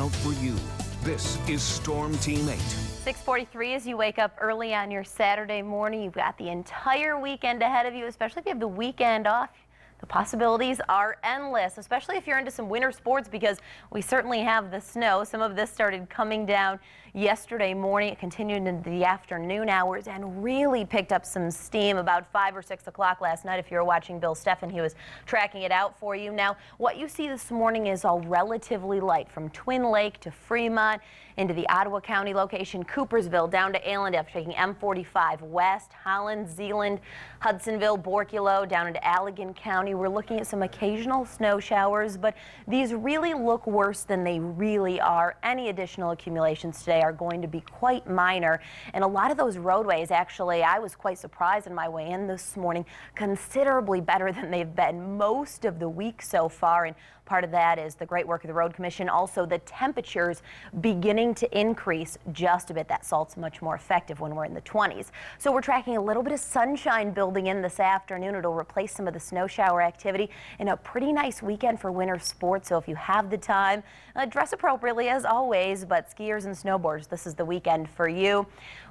out for you. This is Storm Team 8. 6:43 as you wake up early on your Saturday morning. You've got the entire weekend ahead of you, especially if you have the weekend off. The possibilities are endless, especially if you're into some winter sports, because we certainly have the snow. Some of this started coming down yesterday morning. It continued into the afternoon hours and really picked up some steam about 5 or 6 o'clock last night. If you were watching Bill Steffen, he was tracking it out for you. Now, what you see this morning is all relatively light from Twin Lake to Fremont into the Ottawa County location, Coopersville down to Allendale, taking M45 west, Holland, Zeeland, Hudsonville, Borculo down into Allegan County. We're looking at some occasional snow showers, but these really look worse than they really are. Any additional accumulations today are going to be quite minor, and a lot of those roadways, actually, I was quite surprised on my way in this morning, considerably better than they've been most of the week so far. And part of that is the great work of the Road Commission. Also, the temperatures beginning to increase just a bit. That salt's much more effective when we're in the 20s. So we're tracking a little bit of sunshine building in this afternoon. It'll replace some of the snow shower activity and a pretty nice weekend for winter sports. So if you have the time, dress appropriately as always, but skiers and snowboarders, this is the weekend for you.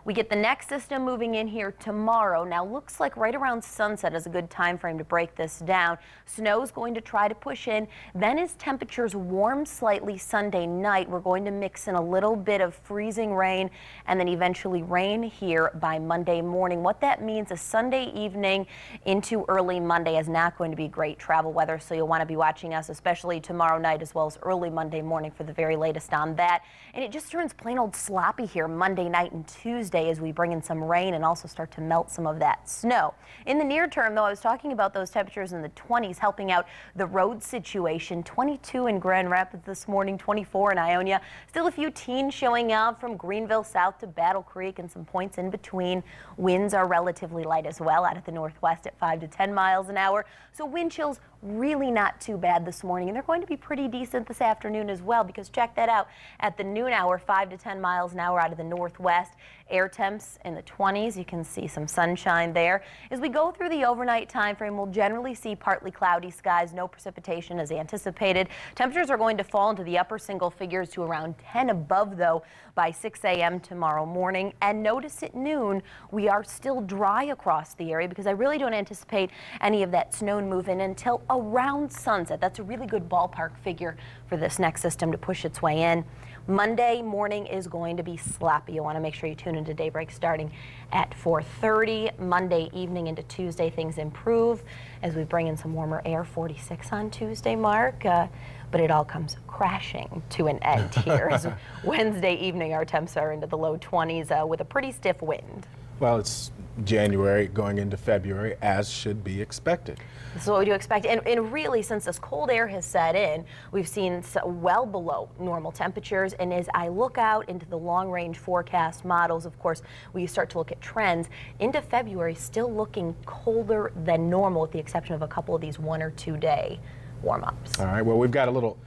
We get the next system moving in here tomorrow. Now, looks like right around sunset is a good time frame to break this down. Snow's going to try to push in. Then as temperatures warm slightly Sunday night, we're going to mix in a little bit of freezing rain and then eventually rain here by Monday morning. What that means is Sunday evening into early Monday is not going to be great travel weather, so you'll want to be watching us, especially tomorrow night as well as early Monday morning for the very latest on that. And it just turns plain old sloppy here Monday night and Tuesday as we bring in some rain and also start to melt some of that snow. In the near term, though, I was talking about those temperatures in the 20s helping out the road situation. 22 in Grand Rapids this morning, 24 in Ionia. Still a few teens showing up from Greenville south to Battle Creek and some points in between. Winds are relatively light as well out of the northwest at 5 to 10 miles an hour. So wind chills really not too bad this morning, and they're going to be pretty decent this afternoon as well, because check that out at the noon hour, 5 to 10 miles an hour out of the northwest. Air temps in the 20s. You can see some sunshine there. As we go through the overnight time frame, we'll generally see partly cloudy skies, no precipitation as anticipated. Temperatures are going to fall into the upper single figures to around 10 above, though, by 6 a.m. tomorrow morning. And notice at noon, we are still dry across the area, because I really don't anticipate any of that snow move in until around sunset. That's a really good ballpark figure for this next system to push its way in. Monday morning is going to be sloppy. You want to make sure you tune into Daybreak starting at 4:30. Monday evening into Tuesday, things improve as we bring in some warmer air. 46 on Tuesday, Mark. But it all comes crashing to an end here. Wednesday evening, our temps are into the low 20s with a pretty stiff wind. Well, it's January going into February, as should be expected. This is what we do expect. And really, since this cold air has set in, we've seen well below normal temperatures. And as I look out into the long-range forecast models, of course, we start to look at trends. Into February, still looking colder than normal, with the exception of a couple of these 1 or 2 day warm-ups. All right, well, we've got a little